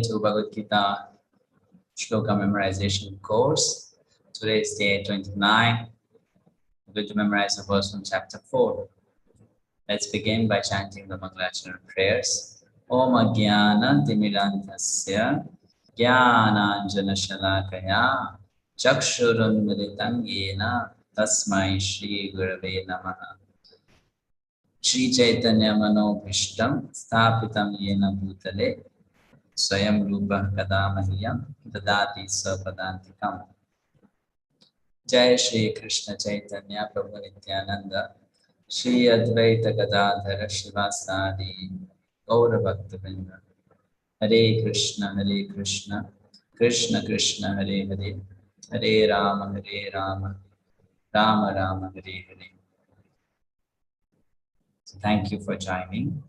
To Bhagavad-gita Shloka memorization course. Today is day 29. We're going to memorize the verse from chapter 4. Let's begin by chanting the Mangalacharana prayers. Om Ajnana Timirantasya Jnananjana Shalakaya Chakshurunmilitam Yena Tasmai Shri Gurave Namaha. Shri Chaitanya Manobhishtam Sthapitam Yena Bhutale Swayam Rupa Kadamahyam Dadati Sapadantikam. Jai Shri Krishna Chaitanya Prabhu Nityananda Shri Advaita Gadadhara Shivasadi Gaura Bhaktavinda. Hare Krishna Krishna Krishna Hare Hare Hare Rama Rama Rama Hare Hare. So thank you for joining.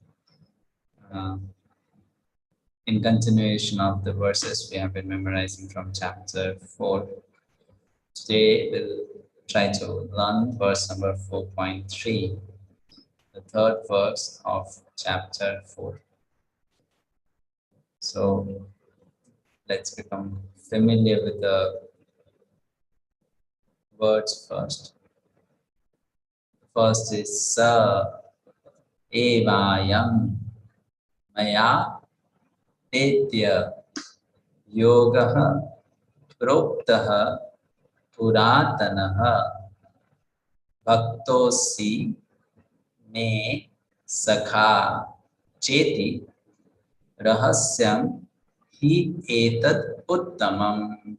In continuation of the verses we have been memorizing from chapter 4, today we'll try to learn verse number 4.3, the third verse of chapter 4. So let's become familiar with the words first. First is Sa evayam maya tetya yogaha proktaha puratanaha bhaktosi me sakha cheti rahasyam hi etat uttamam.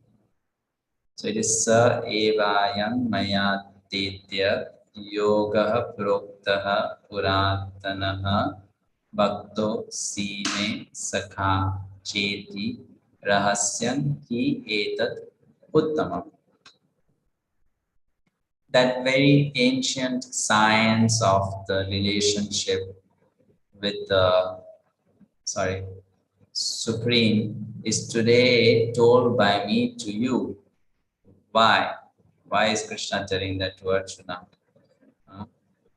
So it is Sa evayam maya tetya yogaha proktaha puratanaha bhakto sime sakha cheti rahasyam hi etat uttamam. That very ancient science of the relationship with the Supreme is today told by me to you. Why? Why is Krishna telling that to Arjuna?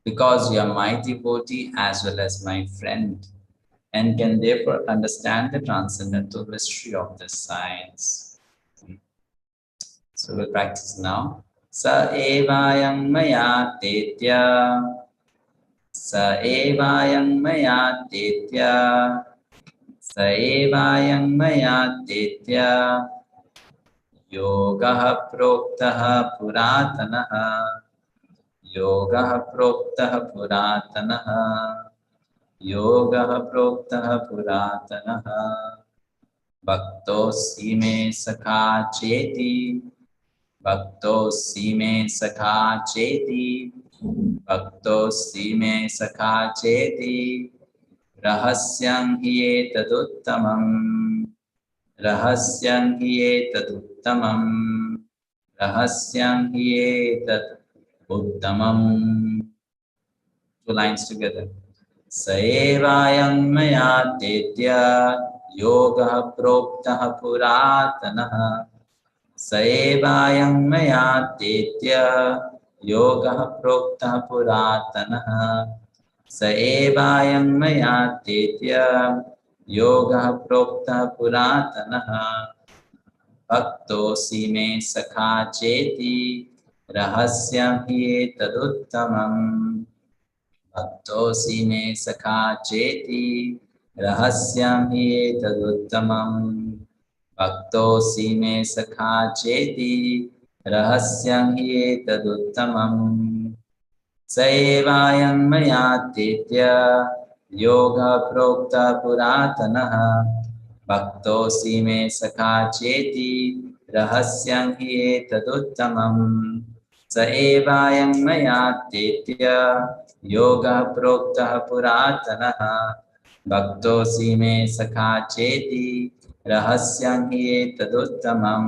Because you are my devotee as well as my friend, and can therefore understand the transcendental mystery of this science. So we'll practice now. Sa evayam maya tetya. Sa evayam maya tetya. Sa evayam maya tetya. Yogaha proktaha puratanaha. Yogaha proktaha puratanaha. Yogaha proktaha puratanaha. Bhakto sime sakha cheti. Bhakto sime sakha cheti. Bhakto sime sakha cheti. Rahasyam hi etaduttamam. Rahasyam hi etaduttamam. Rahasyam hi etaduttamam. Two lines together. Sa evayam maya tetya yoga proktaha puratanaha. Sa evayam maya tetya yoga proktaha puratanaha. Sa evayam maya tetya yoga proktaha puratanaha. Bhakto sime sakha cheti rahasyam hi etaduttamam. Bhakto sime sakha cheti rahasyam hi etaduttamam. Bhakto sime sakha cheti rahasyam hi etaduttamam. Sa evayam maya tetya yoga prokta puratanaha. Bhakto sime sakha cheti rahasyam hi etaduttamam. Sa evayam maya tetya yoga prokta puratanaha. Bhakto sime sakha cheti rahasyam hi etaduttamam.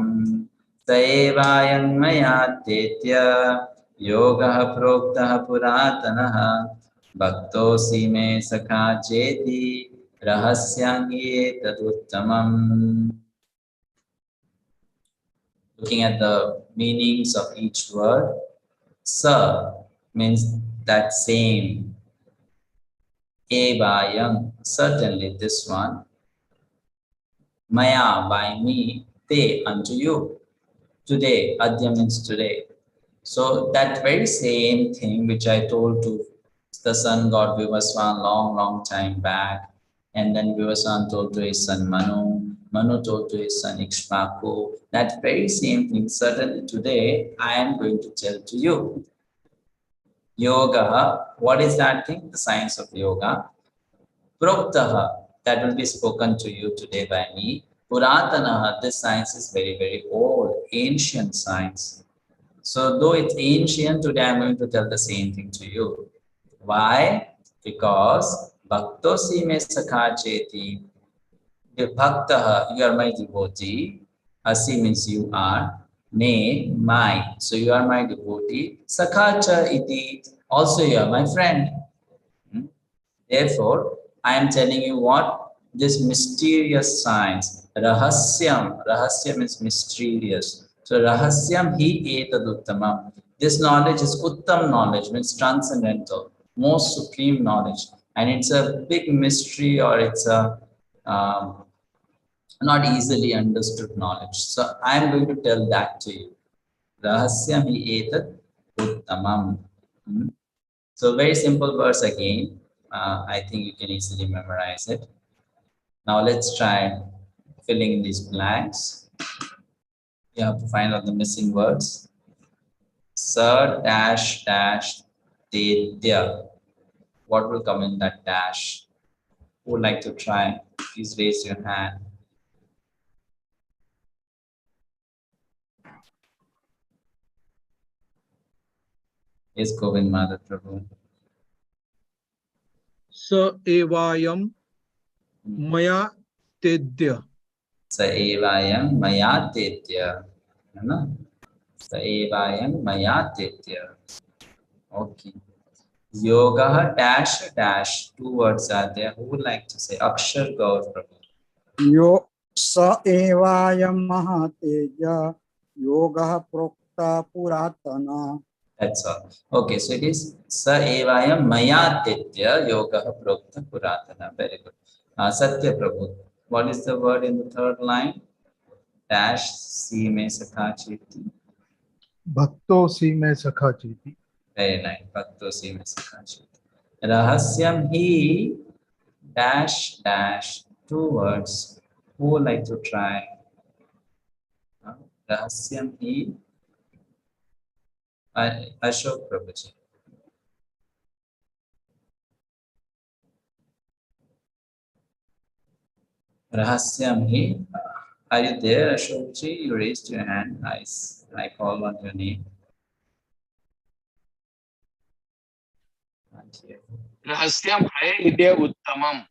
Sa evayam maya tetya yoga prokta puratanaha. Bhakto sime sakha cheti rahasyam hi etaduttamam. Looking at the meanings of each word, Sa means that same. Evayam, certainly this one. Maya, by me, te, unto you. Today, adya means today. So that very same thing which I told to the sun god Vivaswan long time back, and then Vivaswan told to his son Manu, Manu told to his son Ikshvaku, that very same thing certainly today I am going to tell to you. Yoga, what is that thing? The science of yoga. Proktaha, that will be spoken to you today by me. Puratanaha, this science is very old, ancient science. So though it's ancient, today I'm going to tell the same thing to you. Why? Because Bhaktosi me sakha cheti. Bhaktaha, you are my devotee. Asi means you are. Me, my. So you are my devotee. Sakhacha iti. Also you are my friend. Hmm? Therefore, I am telling you what? This mysterious science, rahasyam. Rahasya means mysterious. So rahasyam hi etaduttamam. This knowledge is uttam knowledge, means transcendental, most supreme knowledge. And it's a big mystery, or it's a not easily understood knowledge. So I am going to tell that to you. Rahasyam hi etad uttamam. Hmm? So very simple verse again. I think you can easily memorize it. Now let's try filling in these blanks. You have to find out the missing words. Sir dash dash dedya. What will come in that dash? Who would like to try? Please raise your hand. Yes, Govind Madhav Prabhu. Sa evayam maya tedya. Sa evayam maya dedya. है ना? Sa evayam maya dedya. Okay. Yoga dash dash. Two words are there. Who would like to say? Akshar Gaur Prabhu. Yo sa evayam mahateja yoga prokta puratana. That's all. Okay, so it is Sa evayam maya titya yoga prokta puratana. Very good. Satya Prabhu. What is the word in the third line? Dash si me sakhachiti. Bhakto si me sakha cheti. Very nice. Bhakto si me sakhachiti. Rahasyam hi dash dash. Two words. Who would like to try? Rahasyam hi. Ashok Prabhuji. Rahasyam hi. Are you there, Ashokji? You raised your hand. Nice. I call on your name. Not here. Rahasyam hai idya uttamam.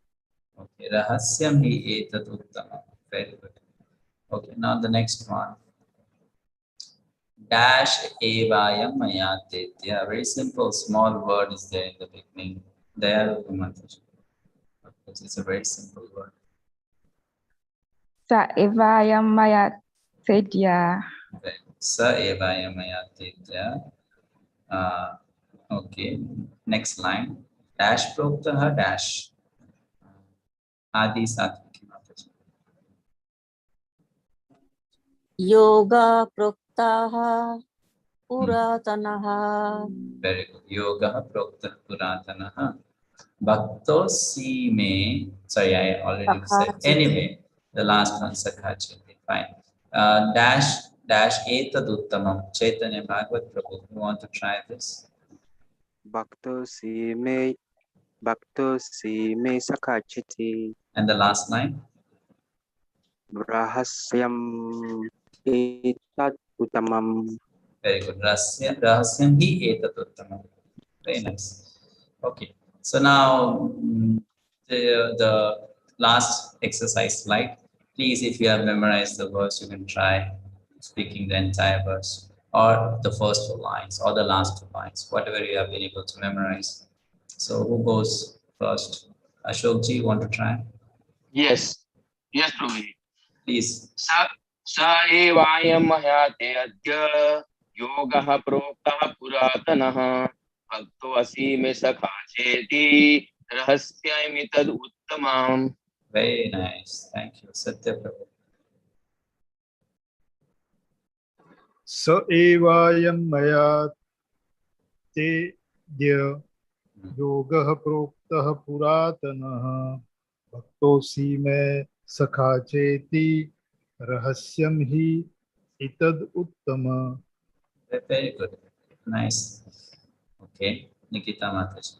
Okay. Rahasyam hi etat uttamam. Very good. Okay. Now the next one. Dash evayam maya tetya. Very simple, small word is there in the beginning. There, it's a very simple word. Sa evayam maya tedya. Sa evayam maya tetya. Okay. Next line. Dash proktaha dash. Adi Satviki Mataji. Yoga proktaha puratanaha. Very good. Yoga prokta puratanaha. Bhakto si me. Sorry, I already said. Anyway, the last one, Sakhachiti. Fine. Dash etaduttamam. Chaitanya Bhagavat Prabhu. You want to try this? Bhakto si me sakachiti. And the last line? Rahasyam etat uttamam. Very good. Rahasyam hi etaduttamam. Very nice. Okay. So now the last exercise slide. Please, if you have memorized the verse, you can try speaking the entire verse or the first two lines or the last two lines, whatever you have been able to memorize. So who goes first? Ashokji, you want to try? Yes. Yes, Prabhuji. Please. Sa evayam maya te adya yoga prokta puratanaha. Bhakto asi me sakha cheti rahasyam itad uttamam. Very nice. Thank you, Satya Prabhu. Sa evayam maya tedya yogah proktah puratanaha bhaktosi me sakha cheti rahasyam hi itad uttama. Very good. Nice. Okay. Nikita Mataji.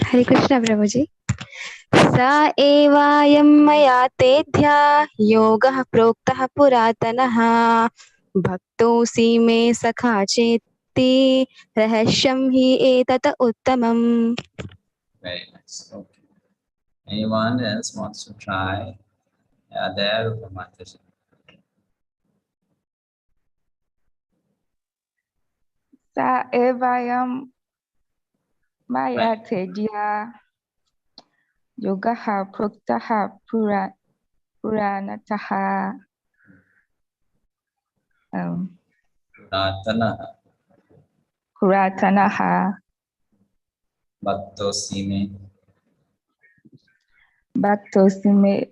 Hare Krishna Prabhuji. Sa evayam maya tedhya yogah proktah puratanaha bhaktosi me sakha cheti rahasyam hi etat uttamam. Very nice. Okay. Anyone else wants to try? Yeah, there, Mataji. Sa evayam maya tedya yogaha proktaha puranataha Puratana puratanaha Bhaktosime bhaktosime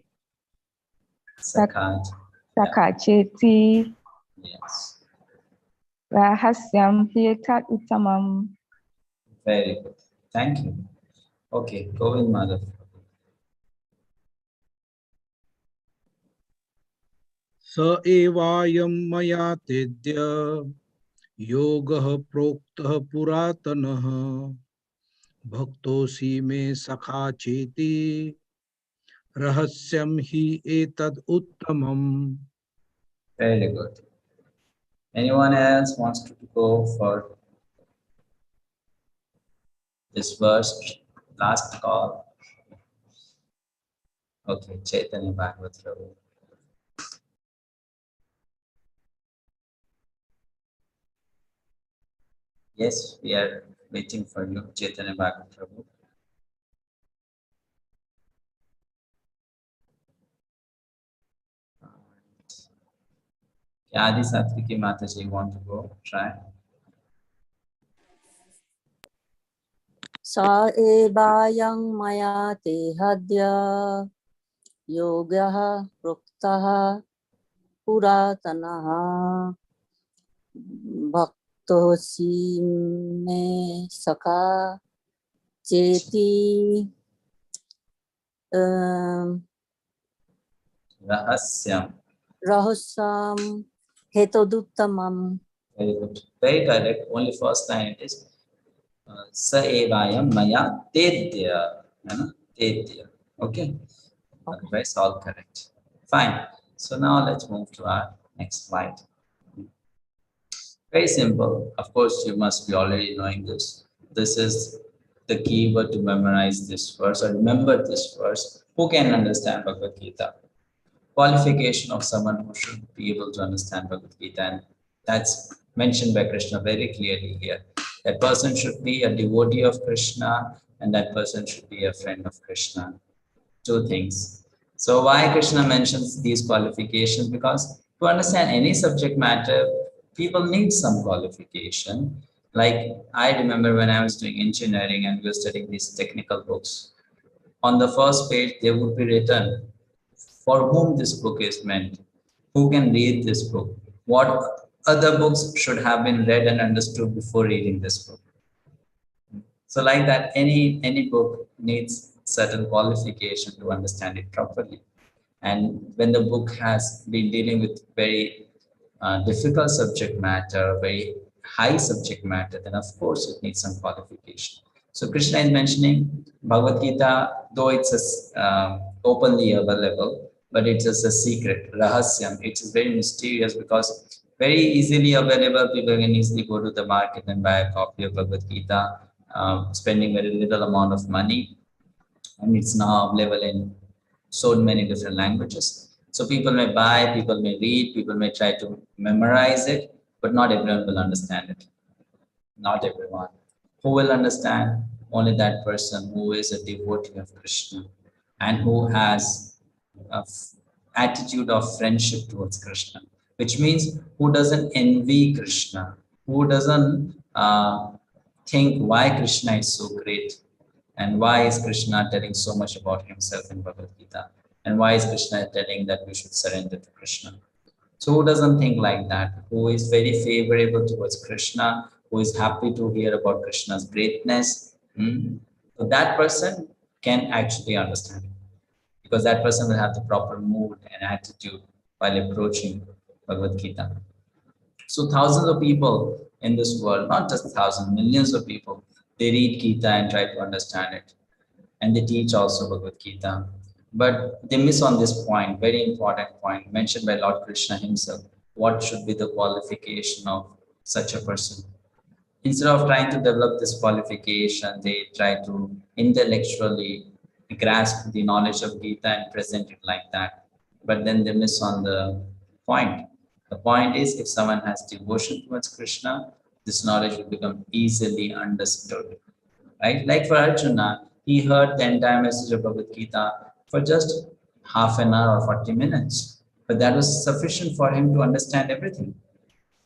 Sakhat. sakacheti Yes. rahasyam hiyatat uttamam. Very good. Thank you. Okay, Govind Madhav. Sa evayam maya tedya yogah proktah puratanaha bhaktosi me sakha cheti rahasyam hi etad uttamam. Very good. Anyone else wants to go for this verse? Last call. Okay, Chaitanya Bhagavat Prabhu. Yes, we are waiting for you, Chaitanya Bhagavat Prabhu. Adi Satviki Mataji, you want to go? Try. सा एवायं मया ते हद्य योगः प्रोक्तः पुरातनः भक्तोऽसि मे सखा चेति Rahasyam. रहस्यं हेतोदुत्तमम्. Very good. Very correct. Only first line it is Sa evayam maya tedya. Tedya. Okay. Otherwise, all correct. Fine. So now let's move to our next slide. Very simple. Of course, you must be already knowing this. This is the keyword to memorize this verse or remember this verse. Who can understand Bhagavad Gita? Qualification of someone who should be able to understand Bhagavad Gita, and that's mentioned by Krishna very clearly here. That person should be a devotee of Krishna, and that person should be a friend of Krishna. Two things. So why Krishna mentions these qualifications? Because to understand any subject matter, people need some qualification. Like I remember when I was doing engineering and we were studying these technical books. On the first page, there would be written for whom this book is meant, who can read this book, what other books should have been read and understood before reading this book. So like that, any book needs certain qualification to understand it properly. And when the book has been dealing with very difficult subject matter, very high subject matter, then of course it needs some qualification. So Krishna is mentioning Bhagavad Gita, though it's openly available, but it's just a secret, rahasyam. It is very mysterious because very easily available. People can easily go to the market and buy a copy of Bhagavad Gita, spending very little amount of money, and it's now available in so many different languages. So people may buy, people may read, people may try to memorize it, but not everyone will understand it. Not everyone. Who will understand? Only that person who is a devotee of Krishna and who has an attitude of friendship towards Krishna, which means who doesn't envy Krishna, who doesn't think why Krishna is so great, And why is Krishna telling so much about himself in Bhagavad Gita? And why is Krishna telling that we should surrender to Krishna? So who doesn't think like that? Who is very favorable towards Krishna? Who is happy to hear about Krishna's greatness? So that person can actually understand it, because that person will have the proper mood and attitude while approaching Bhagavad Gita. So thousands of people in this world, not just thousands, millions of people, they read Gita and try to understand it. And they teach also Bhagavad Gita. But they miss on this point, very important point, mentioned by Lord Krishna himself. What should be the qualification of such a person? Instead of trying to develop this qualification, they try to intellectually grasp the knowledge of Gita and present it like that. But then they miss on the point. The point is, if someone has devotion towards Krishna, this knowledge will become easily understood. Right? Like for Arjuna, he heard the entire message of Bhagavad Gita for just half an hour or 40 minutes. But that was sufficient for him to understand everything.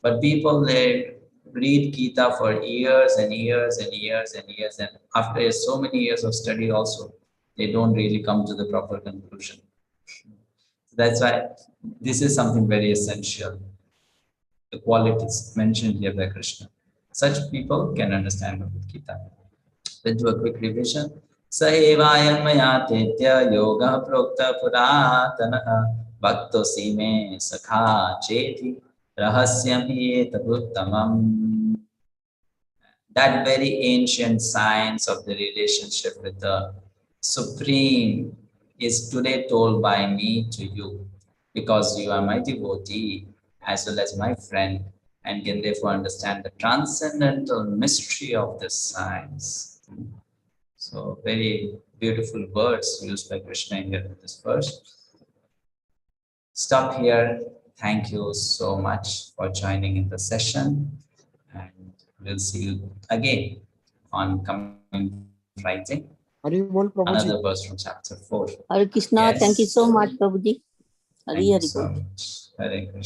But people, they read Gita for years and years and years and years. And after so many years of study also, they don't really come to the proper conclusion. That's why this is something very essential. The qualities mentioned here by Krishna. Such people can understand Bhagavad Gita. Let's do a quick revision. Sa evayam maya tetya yoga prokta puratanaha bhakto sime sakha cheti rahasyam hi etaduttamam. That very ancient science of the relationship with the Supreme is today told by me to you, because you are my devotee as well as my friend, and can therefore understand the transcendental mystery of this science. So very beautiful words used by Krishna here in this verse. Stop here. Thank you so much for joining in the session, and we'll see you again on coming Friday. Haribol, Prabhuji. Another verse from chapter 4. Hare Krishna, Yes. thank you so much, Prabhuji. Thank you so much. Hare Krishna.